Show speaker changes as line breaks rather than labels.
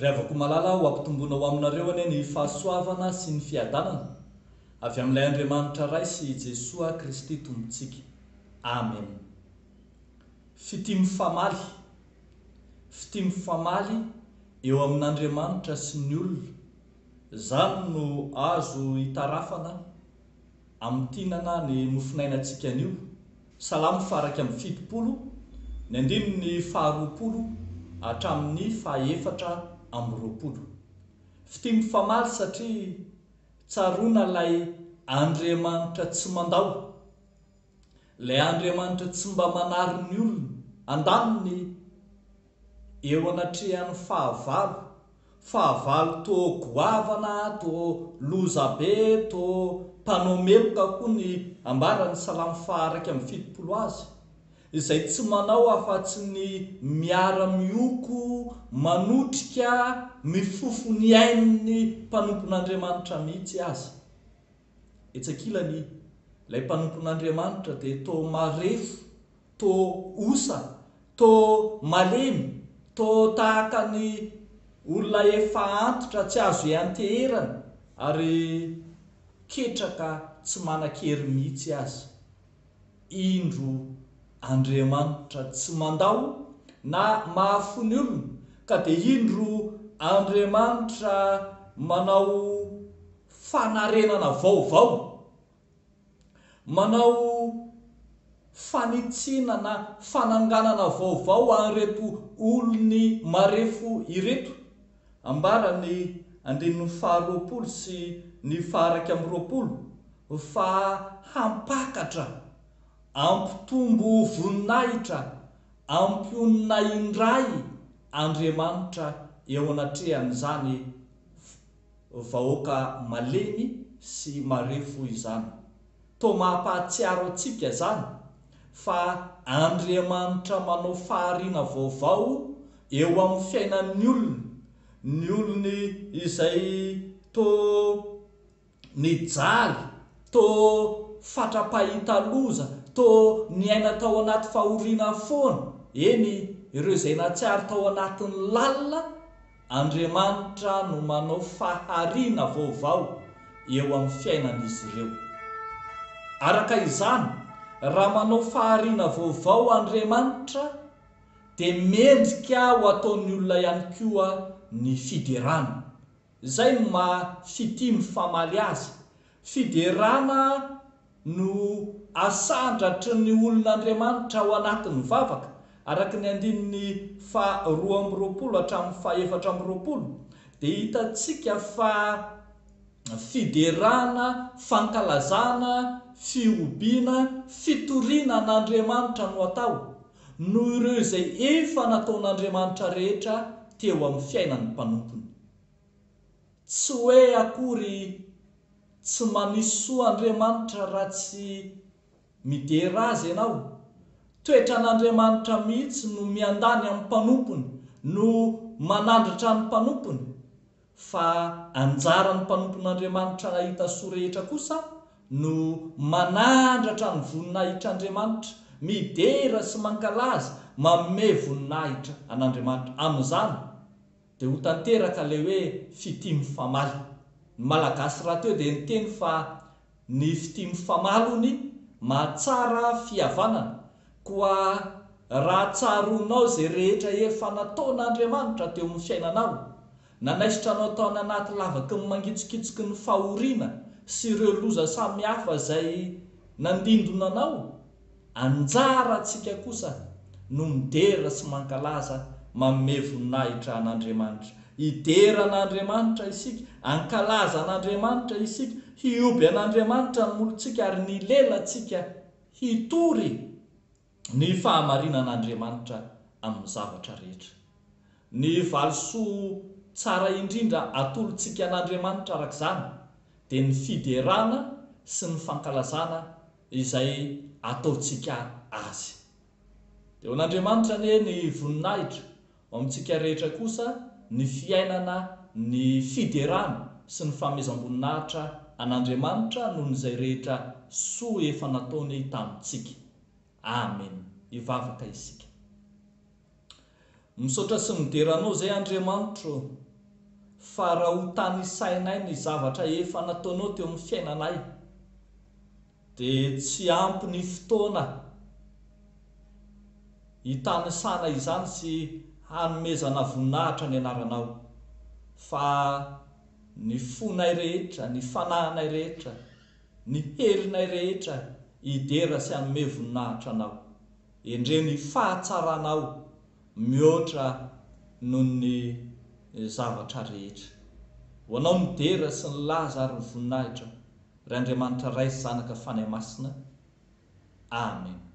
Riavako malala ho ampitombonao aminareo ane ny fahasoavana sy ny fiadanana avy amin'ilay Andriamanitra ray sy Jesoa Kristy tompontsika. Amen. Fitimy famaly eo amin'Andriamanitra sy ny olona. Zany no azo hitarafana amin'tinana ny nofinainantsika anio. Salamo faraka amin'ny 70, ny andininy faharoapolo hatramin'ny fahaefatra amin'ny roapolo. Fitimy famaly satria tsaroana lay Andriamanitra tsy mandao, lay Andriamanitra tsy mba manary ny olona, andaniny eo anatrehan'ny fahavalo to goavana, to lozabe, to mpanao meloka koa ny ambaran'ny Salamo faharaka amin'ny 70 azy, izay tsy manao afa-tsy ny miara-mioko, manotrika, mifofo ny ain'ny mpanompon'Andriamanitra mihitsy azy. Etsakilany ilay mpanompon'Andriamanitra dia to marefo, to osa, to malemy, to tahaka ny olona efa antitra tsy azo ianteherana ary ketraka tsy manan-kery mihitsy azy. Indro Andriamanitra tsy mandao na mahafony olona, ka dia indro Andriamanitra manao fanarenana vaovao, manao fanitsiana na fananganana vaovao an'ireto olony marefo ireto. Ambarany andininy faharoapolo sy ny faharaka amin'ny roapolo fa hampakatra, ampitombo voninahitra, ampionina indray Andriamanitra eo anatrehan'izany vahoaka malemy sy marefo izany. To mampahatsiaro antsika zany fa Andriamanitra manao fahariana vaovao eo amin'ny fiainan'ny olona, ny olony izay to nijaly, to fatra-pahitaloza, to niaina tao anaty fahoriana foana, eny ireo izay natsiary tao anatin'ny lalina. Andriamanitra no manao fahariana vaovao eo amin'ny fiainan'izy ireo. Araka izany, raha manao fahariana vaovao Andriamanitra, dia mendrika ho ataon'ny olona ihany koa ny fiderana. Izay no fitimy famaly azy. Fiderana no asandratry ny olon'Andriamanitra ao anatin'ny vavaka, araka ny andininy faharoa amin'ny roapolo hatramin'ny fahaefatra amin'ny roapolo, dia hitantsika fa fiderana, fankalazana, fiobina, fitoriana n'Andriamanitra no atao, no ireo izay efa nataon'Andriamanitra rehetra teo amin'ny fiainan'ny mpanompony. Tsy hoe akory tsy manisy soa Andriamanitra raha tsy midera azy ianao. Toetra n'Andriamanitra mihitsy no miandany amin'ny mpanompony, no manandratra ny mpanompony. Fa anjaran'ny mpanompon'Andriamanitra nahita soa rehetra kosa no manandratra ny voninahitr'Andriamanitra, midera sy mankalaza, manome voninahitra an'Andriamanitra. Amin'izany dia ho tanteraka ilay hoe fitimy famaly. Ny Malagasy raha teo dia niteny fa ny fitimy famalony mahatsara fihavanana, koa raha tsaronao izay rehetra efa nataon'Andriamanitra teo amin'ny fiainanao, nanaisitranao tao anaty lavaky ny mangitsikitsika ny fahoriana sy ireo loza samihafa izay nandindonanao, anjarantsika kosa no midera sy mankalaza, manome voninahitra an'Andriamanitra. Hidera an'Andriamanitra isika, ankalaza an'Andriamanitra isika, hioby an'Andriamanitra ny molontsika ary ny lelantsika hitory ny fahamarinan'Andriamanitra amin'ny zavatra rehetra. Ny valisoa tsara indrindra atolontsika an'Andriamanitra araka izany dia ny fiderana sy ny fankalazana izay ataontsika azy. Dia an'Andriamanitra ny voninahitra, amintsika rehetra kosa ny fiainana, ny fiderana sy ny fanomezam-boninahitra an'Andriamanitra noho izay rehetra soa efa nataony tamintsika. Amen. Hivavaka isika. Misaotra sy midera anao izay Andriamanitra, fa raha ho tany sainay ny zavatra efa nataonao teo amin'ny fiainanay dia tsy ampy ny fotoana hitanisana izany sy hanomezana voninahitra ny anaranao, fa ny fonay rehetra, ny fanahinay rehetra, ny herinay rehetra hidera sy hanome voninahitra anao. Endre ny fahatsaranao mihoatra noho ny zavatra rehetra. Ho anao midera sy ny laza ary ny voninahitra. Ry Andriamanitra ray sy Zanaka fanahy masina. Amen.